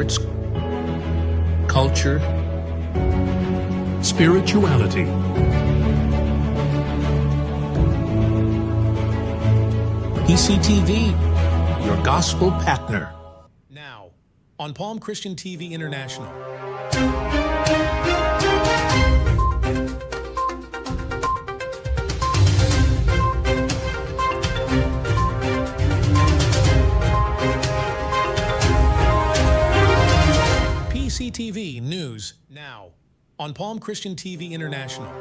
arts, culture, spirituality. PCTV, your gospel partner. Now, on Palm Christian TV International. PCTV News, now, on Palm Christian TV International.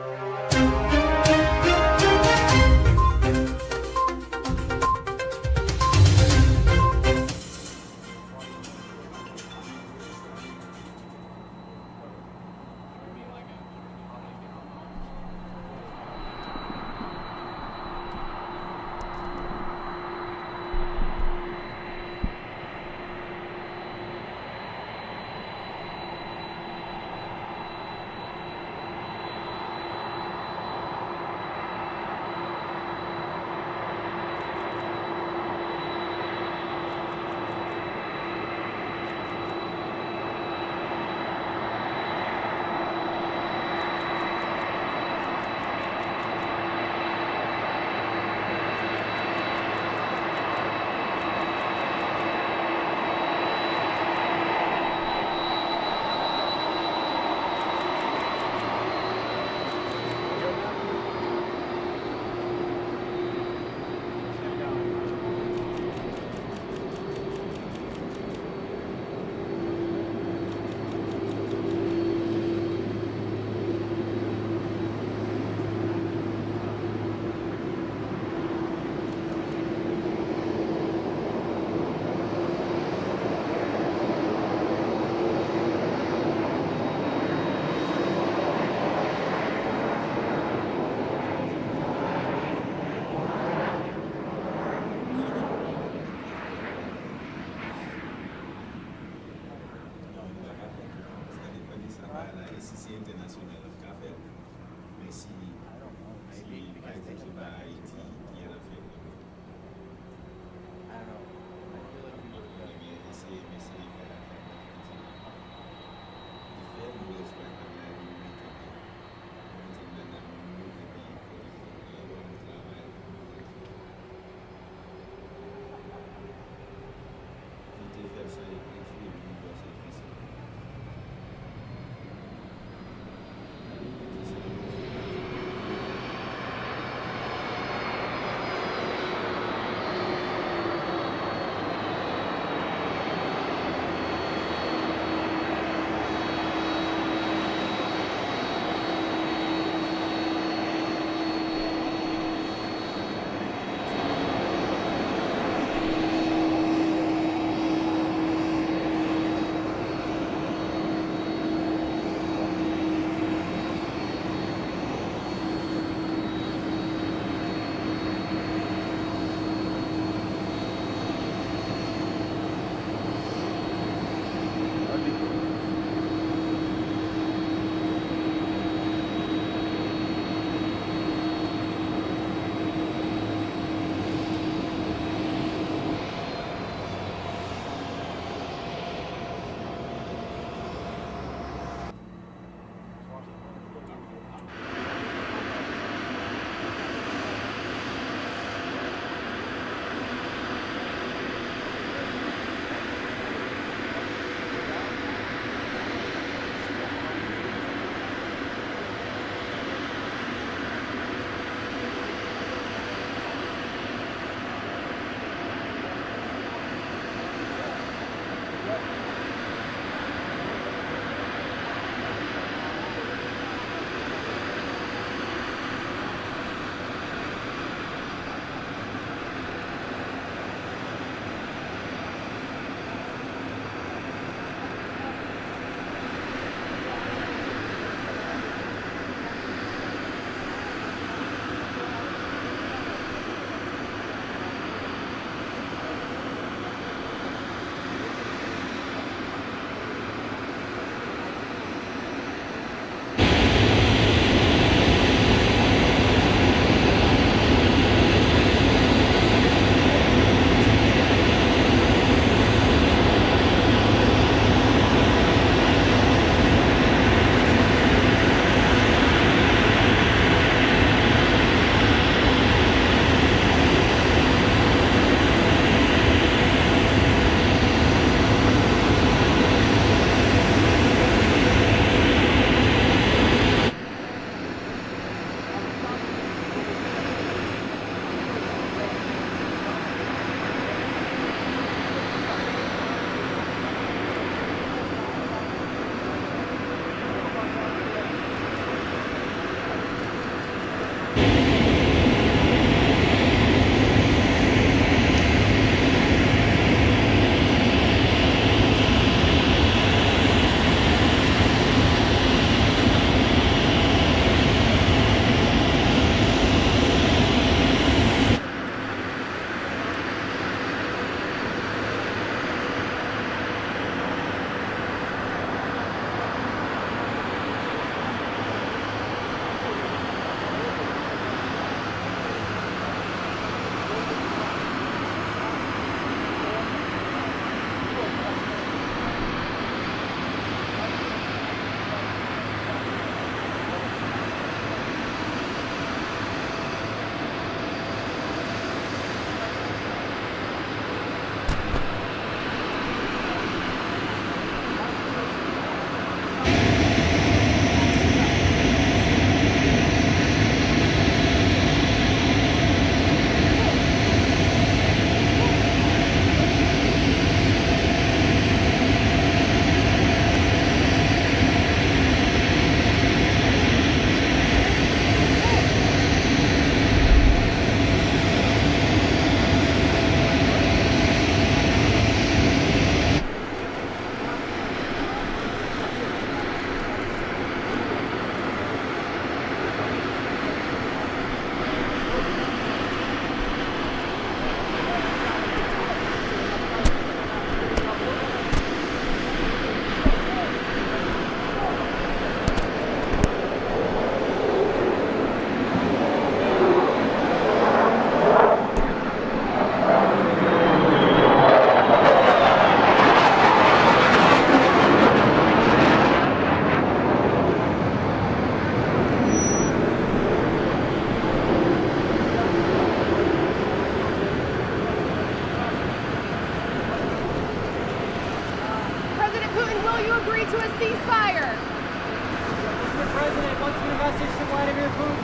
agree to a ceasefire? Mr. President, what's your message to Vladimir Putin?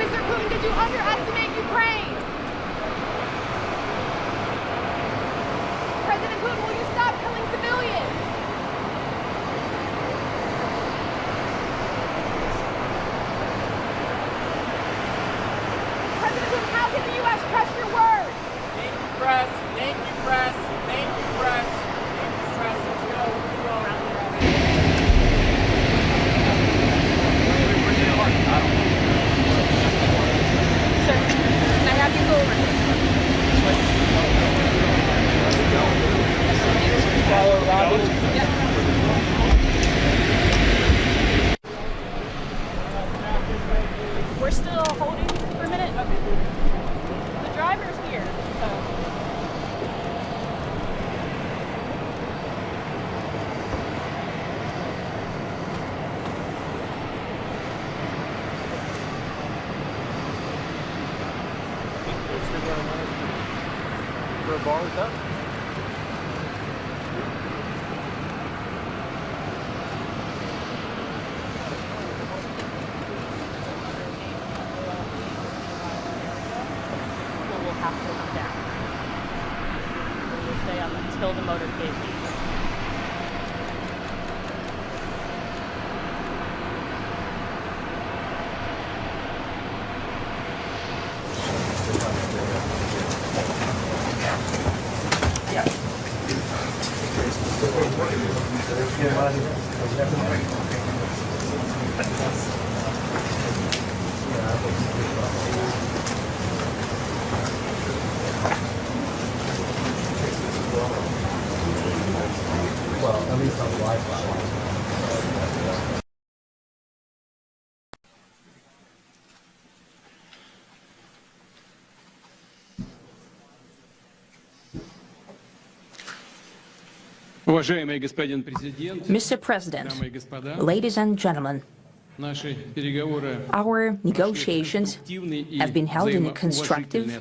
Mr. Putin, did you underestimate Ukraine? President Putin, will you stop killing civilians? President Putin, how can the U.S. trust your word? Thank you, press. Thank you, press. Thank you, press. Thank you, press. Let's go. Let's go. Sir, can I have you go over? Follow Robbie. We're still holding for a minute? Okay. The driver's here, so. For a bar with that? We'll have to come down. We'll stay up until the motorcade leaves. Well, at least on the Wi-Fi. Уважаемый господин президент, Mr. President, дамы и господа, ladies and gentlemen, наши переговоры our negotiations have been held in a constructive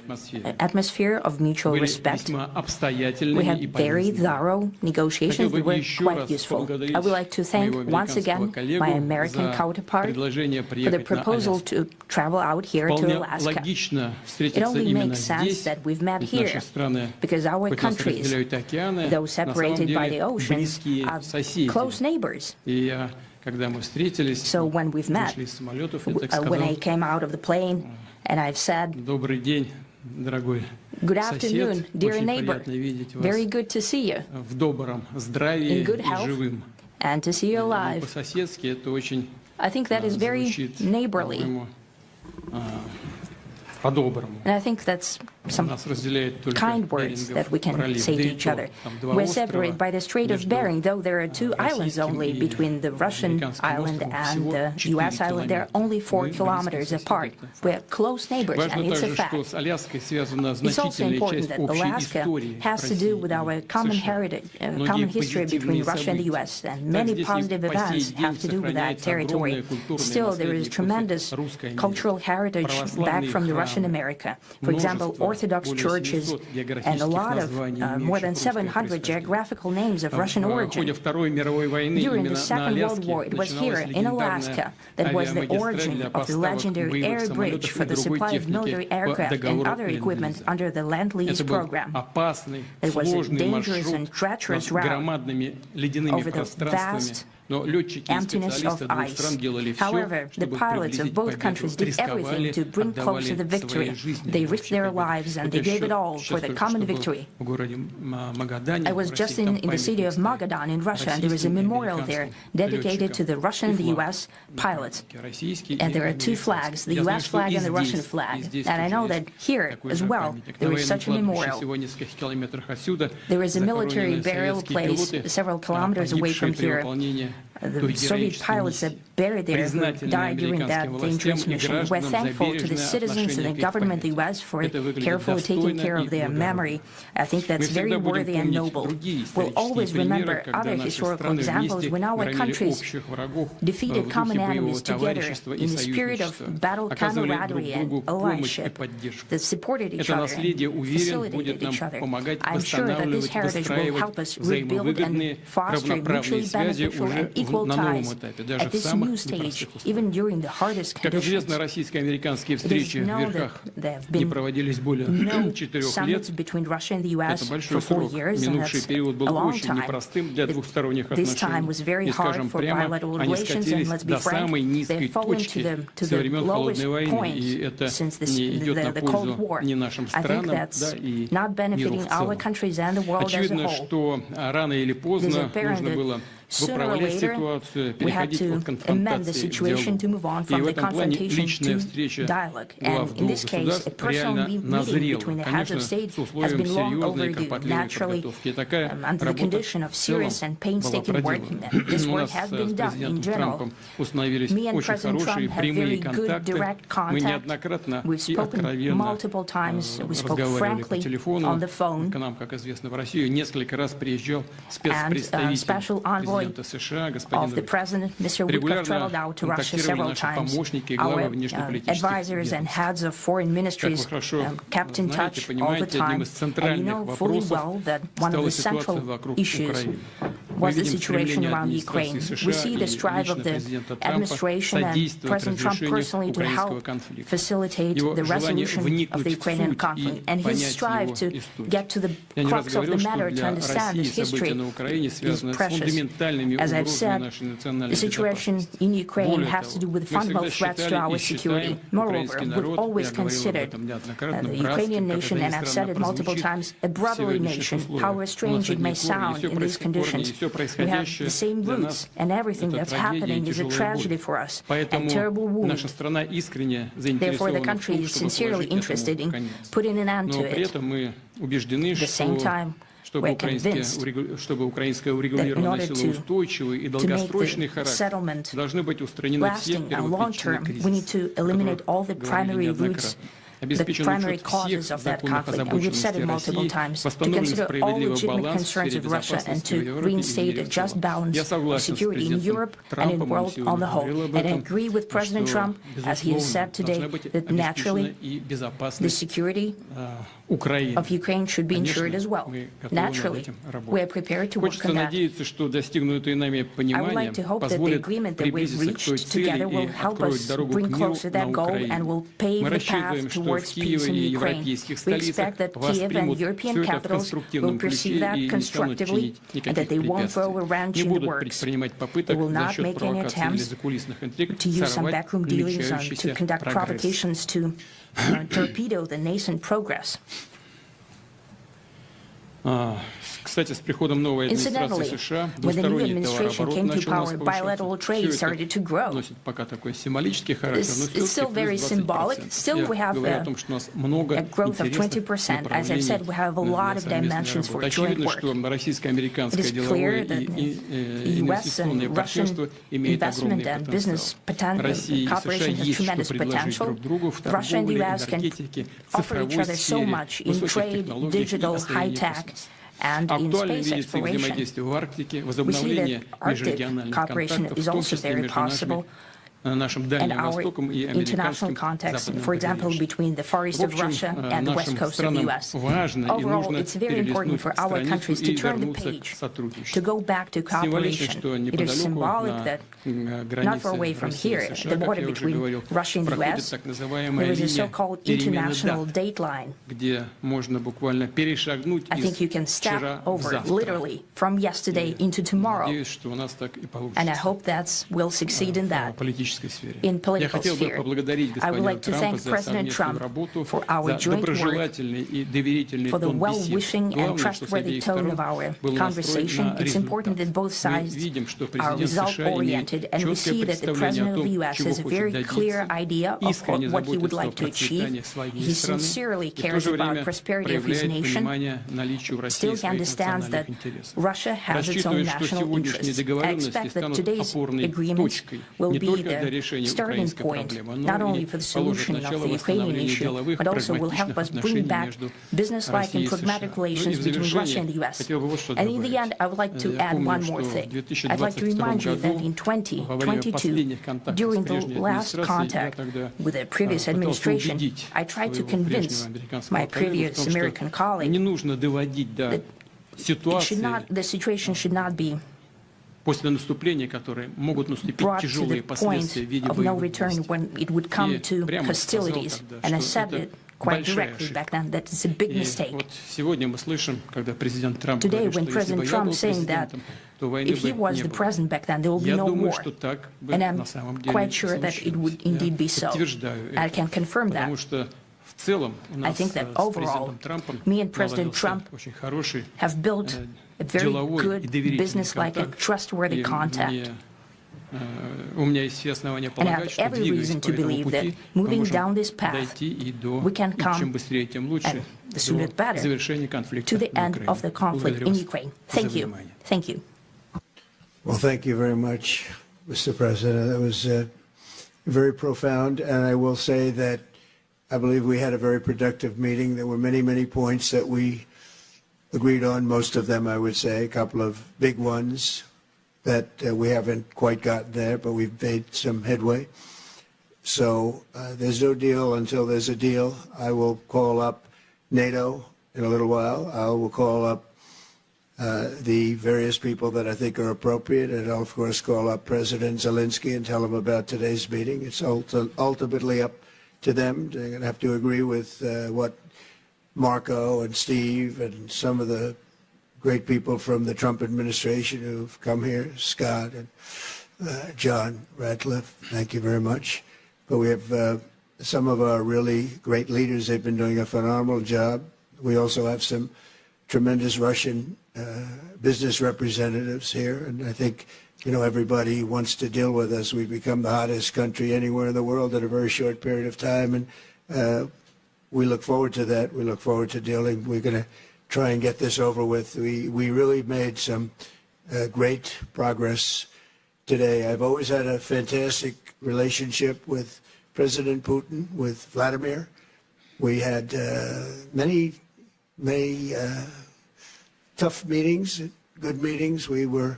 atmosphere of mutual были respect. весьма We обстоятельными had и very полезными. thorough negotiations that were еще quite раз useful. поблагодарить I would like to thank моего once again американского my коллегу American за counterpart предложение for the приехать на proposal Аляску. to travel out here to Вполне Alaska. логично It встретиться only именно makes sense здесь, that we've met ведь here, наши страны, because our хоть нас countries, разделяют океаны, though на самом separated by the деле oceans, близкие are соседи. close neighbors. И я, когда мы встретились, So when we've met, вышли из самолетов, я так when I сказал: came out of the plane, and I've said, добрый день, дорогой good сосед, afternoon, dear очень neighbor. приятно видеть вас Very good to see you в добром здравии in good и health живым. and to see you alive. По-соседски это очень I think that is very звучит, neighborly, по-моему, по-доброму. and I think that's some Нас разделяет только kind words that we can пролив, say да to и each то, other. там два We're острова separated by the Strait of между Bering, though there are two islands российским only и between the Russian американским island островом, and всего the 4 U.S. island. They're километра. only 4 Мы kilometers близкие apart. соседи. We're close neighbors, Важно and it's a также, что fact. с Аляской связана It's also значительная important часть that общей Alaska истории has to России do with our и common США. heritage, Многие common history between позитивные Russia and the события. U.S., and Так, many здесь positive и по сей events день have to do with that сохраняется territory. огромное культурное Still, there is наследие tremendous после русской мира. cultural heritage back Православные from the Russian храмы, America. For example, множество, Orthodox более churches 700 and a lot of географических more than названий, имеющих 700 русское geographical names of Russian В origin. ходе Второй мировой войны During the именно на Second World Аляске War, it was here начиналась in легендарная Alaska that was the авиамагистраль origin для of the поставок legendary боевых air bridge самолетов for и the другой supply of military техники по aircraft and договору other equipment Ленд-Лиза. under the Land-Lease Это был program. опасный, It was a сложный dangerous маршрут and treacherous над route громадными ледяными over the пространствами. vast Но летчики и emptiness of специалисты двух ice. стран делали все, However, the чтобы pilots of приблизить both countries победу, did everything рисковали, to bring close to the отдавали victory. свои жизни They ради risked общей their победы. lives and Вот they я gave it all сейчас for the только common что был victory. в городе Магадане, I was в just России, там in the city of памятник Magadan in Russia, and there is a российским и memorial there американским dedicated to the Russian and the летчикам. U.S. pilots. Российский And и there are two американский. flags, the Я знаю, U.S. что flag и and the Russian здесь, flag. и здесь And I тоже know есть that here такой as же well памятник. there На is военном such a кладбище memorial. всего в нескольких километрах отсюда There is a military захоронены burial советские place пилоты, several kilometers away погибшие from при here. выполнении той Soviet героической pilots that миссии. buried there who Признательны died during that американским dangerous властям и mission. We're гражданам за thankful to the бережное citizens and the отношение к их government of the памяти. U.S. for Это выглядит carefully taking достойно care и of their благородно. memory. I think that's Мы very всегда будем worthy and помнить noble. другие We'll always исторические примеры, remember когда other наши historical страны examples вместе when our громили countries общих врагов в defeated common духе боевого enemies together товарищества и in the spirit of союзничества, battle оказывали друг camaraderie and другу помощь и allyship, поддержку. that supported each Это other наследие, and уверен, будет facilitated нам each other. помогать I'm sure that this восстанавливать, heritage will help выстраивать us rebuild and взаимовыгодные, foster равноправные mutually связи beneficial уже and equal на новом ties этапе, даже at в this самых new stage, непростых условиях. even during the hardest Как conditions. известно, российско-американские встречи в known that верхах there have не been проводились более No 4 summits лет. between Russia and the US Это for большой 4 срок. years, and Минувший that's период a был long очень time. непростым для двухсторонних This time отношений. was very И, hard скажем for прямо, bilateral они relations, and скатились let's be до самой frank, низкой they've fallen точки to со the времен lowest Холодной войны. И point это since не идет на the Cold пользу War. ни нашим I think странам, да, that's и not миру benefiting в our целом. countries and the world as a Очевидно, whole. что рано или поздно apparent нужно that было sooner or выправлять later ситуацию, we had переходить to от amend the конфронтации к situation to move on диалогу. И from в the этом плане confrontation личная to встреча dialogue. глав And in двух this case, a государств personal реально meeting назрела. between the heads Конечно, of state с has условием been long серьезной и overdue. кропотливой Naturally, подготовки. И такая under the работа condition of в целом serious and была painstaking work, проделана. this У work нас has с been done in президентом general. Трампом установились Me and очень President хорошие Trump have прямые very good контакты. direct Мы contact. неоднократно We've и spoken откровенно multiple times. We spoke разговаривали по frankly телефону. on the phone. К нам, как известно, в Россию несколько раз приезжал And спецпредставитель special envoy президента США, of господин the president, Mr. Wickoff, traveled out to Russia several times. Our advisors and heads of foreign ministries kept in touch all the time. And you know fully well that one of the central issues was the situation around Ukraine. We see the strive of the administration and President Trump personally to help facilitate the resolution of the Ukrainian conflict, and his strive to get to the crux of the matter, to understand its history, is precious. As I've said, the situation in Ukraine has to do with fundamental threats to our security. Moreover, we've always considered the Ukrainian nation, and I've said it multiple times, a brotherly nation, however strange it may sound in these conditions. We have the same roots, and everything that's happening is a tragedy for us, and terrible wound. Therefore, the country is sincerely interested in putting an end to it. At the same time, we're convinced that in order to make the settlement lasting and long-term, we need to eliminate all the primary roots, the primary causes of that conflict, and we've said it multiple times, to consider all legitimate concerns of Russia and to reinstate a just balance of security in Europe and in the world on the whole. And I agree with President Trump, as he has said today, that naturally the security of Ukraine should be ensured as well. Naturally, we are prepared to work on that. I would like to hope that the agreement that we've reached together will help us bring closer that goal and will pave the path towards peace in Ukraine. We expect that Kiev and European capitals will perceive that constructively and that they won't throw a wrench in the works. They will not make any attempts to use some backroom dealings to conduct provocations to torpedo the nascent progress. Incidentally, when the new administration came to power, bilateral trade started to grow. It's still very symbolic. Still, we have a growth of 20%. As I've said, we have a lot of dimensions for joint work. It is clear that the U.S. and Russian investment and business cooperation has tremendous potential. Russia and the U.S. can offer each other so much in trade, digital, high-tech, and in space exploration. We see that Arctic cooperation is also very possible. And our international context, for example, between the Far East of Russia and the West Coast of the U.S. Overall, it's very important for our countries to turn the page, to go back to cooperation. It is symbolic that not far away from here, at the border between Russia and the U.S., there is a so-called international date line. I think you can step over, literally, from yesterday into tomorrow. And I hope that we'll succeed in that. in political sphere. I would like to thank President Trump for our joint work, for the well-wishing and trustworthy tone of our conversation. It's important that both sides are result-oriented, and we see that the President of the U.S. has a very clear idea of what he would like to achieve. He sincerely cares about the prosperity of his nation. Still, he understands that Russia has its own national interests. I expect that today's agreements will be the starting point, not only for the solution of the Ukrainian issue, but also will help us bring back business-like and pragmatic relations between Russia and the U.S. And in the end, I would like to add one more thing. I'd like to remind you that in 2022, during the last contact with the previous administration, I tried to convince my previous American colleague that the situation should not be brought to the point of no return when it would come to hostilities. And I said it quite directly back then that it's a big mistake. Today, when President Trump is saying that if he was the president back then, there will be no war. And I'm quite sure that it would indeed be so. I can confirm that. I think that overall, me and President Trump have built a very good, business-like and trustworthy contact. And I have every reason to believe that moving down this path, we can come, and the sooner the better, to the end of the conflict in Ukraine. Thank you. Thank you. Well, thank you very much, Mr. President. That was very profound, and I will say that I believe we had a very productive meeting. There were many, many points that we agreed on, most of them, I would say, a couple of big ones that we haven't quite gotten there, but we've made some headway. So there's no deal until there's a deal. I will call up NATO in a little while. I will call up the various people that I think are appropriate, and I'll, of course, call up President Zelensky and tell him about today's meeting. It's ultimately up to them. They're going to have to agree with what Marco and Steve and some of the great people from the Trump administration who've come here, Scott and John Ratcliffe, thank you very much. But we have some of our really great leaders. They've been doing a phenomenal job. We also have some tremendous Russian business representatives here, and I think everybody wants to deal with us. We've become the hottest country anywhere in the world in a very short period of time, and we look forward to that. We look forward to dealing. We're going to try and get this over with. We really made some great progress today. I've always had a fantastic relationship with President Putin, with Vladimir. We had many tough meetings, good meetings. We were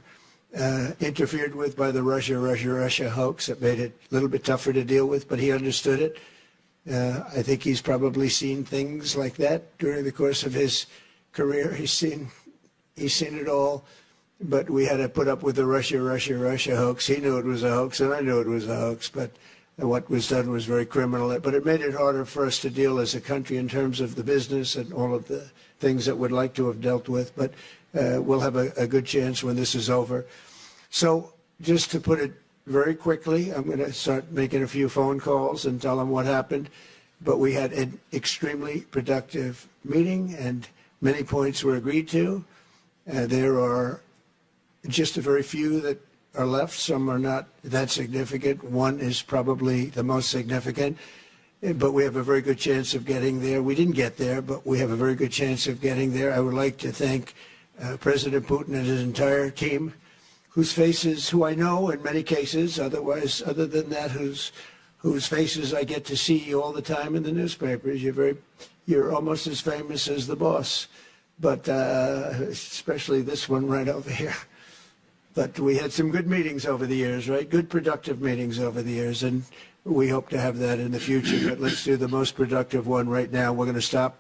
interfered with by the Russia hoax. That made it a little bit tougher to deal with, but he understood it. I think he's probably seen things like that during the course of his career. He's seen it all, but we had to put up with the Russia hoax. He knew it was a hoax, and I knew it was a hoax, but what was done was very criminal. But it made it harder for us to deal as a country in terms of the business and all of the things that we'd like to have dealt with. But we'll have a good chance when this is over. So just to put it very quickly, I'm going to start making a few phone calls and tell them what happened. But we had an extremely productive meeting, and many points were agreed to. There are just a very few that are left. Some are not that significant. One is probably the most significant, but we have a very good chance of getting there. We didn't get there, but we have a very good chance of getting there. I would like to thank President Putin and his entire team, whose faces, who I know in many cases, other than that, whose faces I get to see all the time in the newspapers. You're almost as famous as the boss, but especially this one right over here. But we had some good meetings over the years, right? Good, productive meetings over the years, and we hope to have that in the future. But let's do the most productive one right now. We're going to stop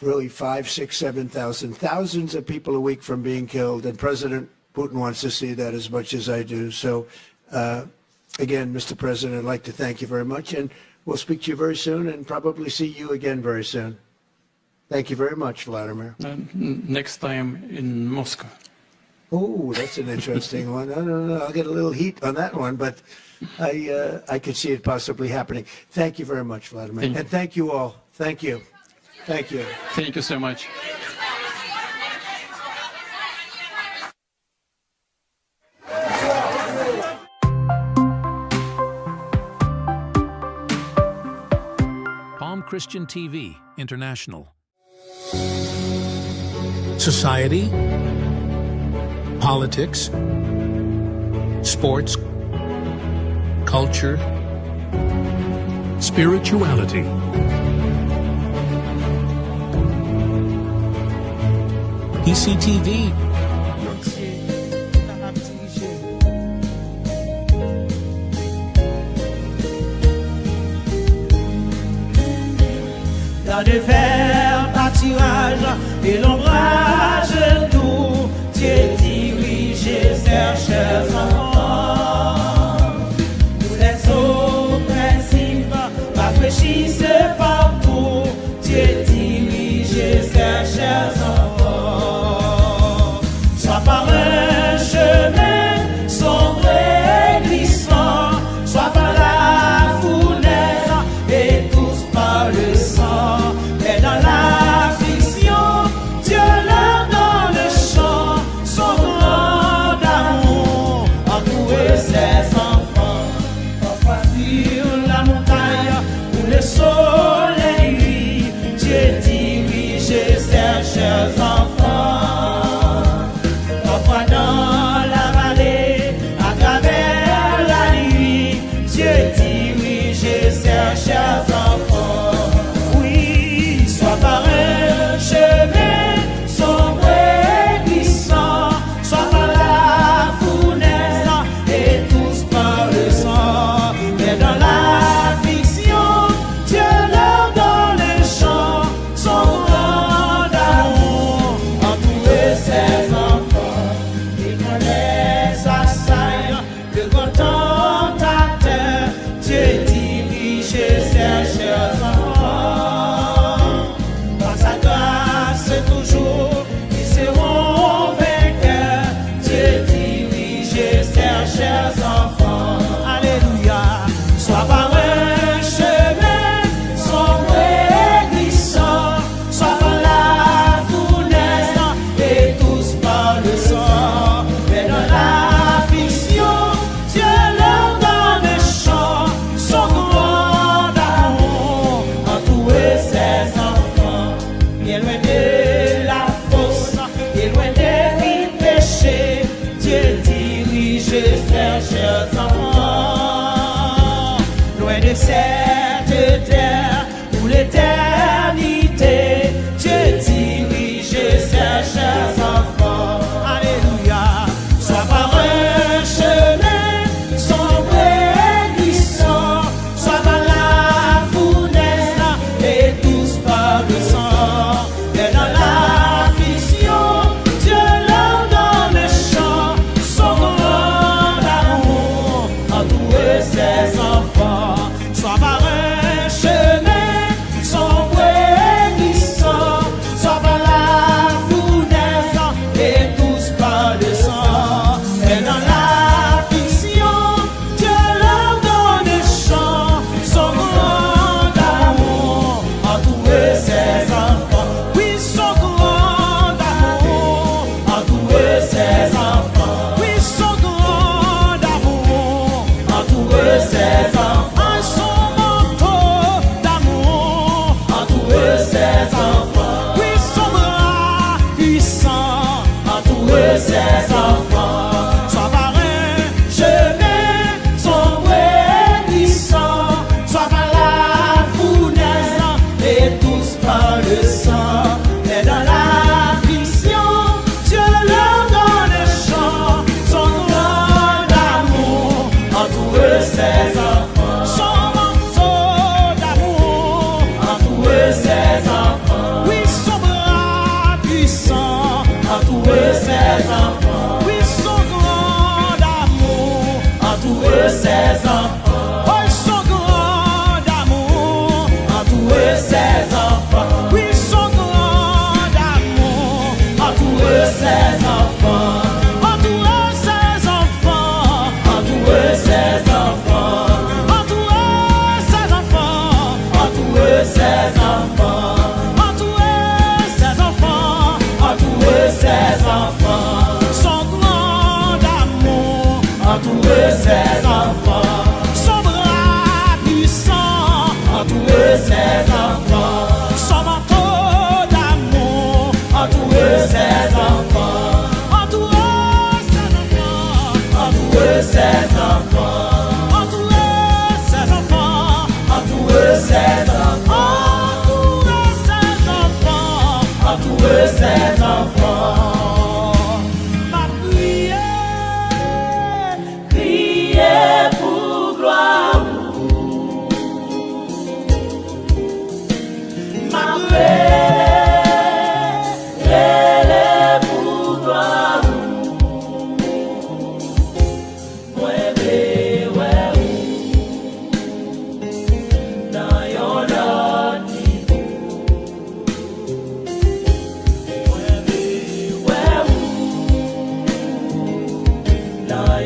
really 5,000, 6,000, 7,000, thousands of people a week from being killed, and President Putin wants to see that as much as I do. So, again, Mr. President, I'd like to thank you very much, and we'll speak to you very soon and probably see you again very soon. Thank you very much, Vladimir. Next time in Moscow. Oh, that's an interesting one. I don't know. I'll get a little heat on that one, but I could see it possibly happening. Thank you very much, Vladimir. And thank you all. Thank you. Thank you. Thank you so much. Palm Christian TV International. Society, politics, sports, culture, spirituality. PCTV. Dans de verts pâturages et l'ombrage tout, Dieu dirige ses chers enfants. Nous les oppressifs rafraîchissent partout, Dieu dirige ses chers enfants. Soit par un chemin sombre et glissant, soit par la fournaise et tous par le sang. Mais dans l'affliction, Dieu leur donne le chant, son grand amour entoure ses enfants. Parfois sur la montagne où le soleil luit, Dieu dirige ses chers enfants. Parfois dans la vallée, à travers la nuit, Dieu dirige ses chers enfants. Oui, soit par un chemin sombre et glissant, soit par la fournaise et tous par le sang. Mais dans l'affliction, Dieu leur donne le chant, son grand amour entoure ses enfants. Et quand les assailles, le contentateur, Dieu dirige ses chers enfants. Par sa grâce toujours, ils seront vainqueurs. Dieu dirige ses chers enfants. Alléluia. Soit par un chemin sombre et glissant, soit par la fournaise et tous par le sang. Mais dans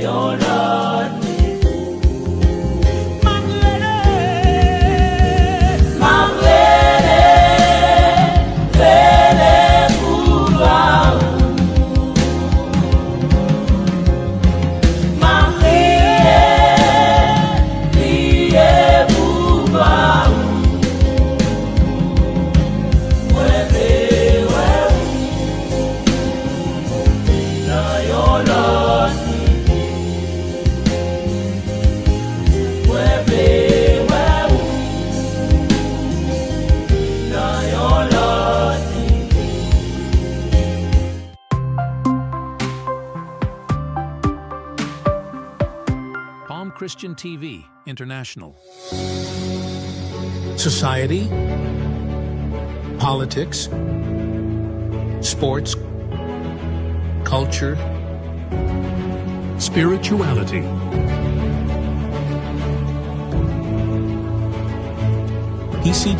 yon lot Palm Christian TV International. Society, politics, sports, culture, spirituality. ECT